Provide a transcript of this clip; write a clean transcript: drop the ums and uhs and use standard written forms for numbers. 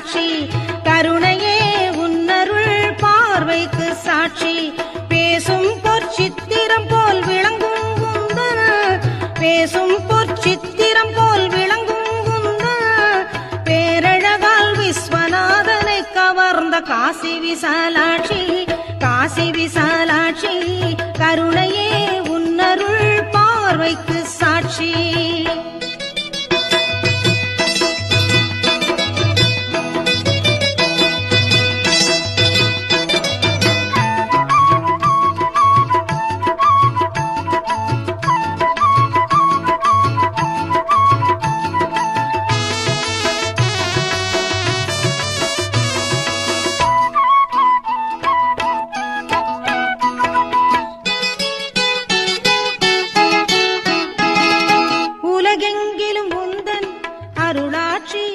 சாட்சி கருணையே உன்னருள் பார்வைக்கு சாட்சி பேசும் பொற்சித்திரம் போல் விளங்கும் உந்தன் பேசும் பொற்சித்திரம் போல் விளங்கும் உந்தன் பேரழகால் விஸ்வநாதனை கவர்ந்த காசி விசாலாட்சி காசி விசாலாட்சி கருணையே உன்னருள் பார்வைக்கு சாட்சி உலகெங்கிலும் உந்தன் அருளாட்சி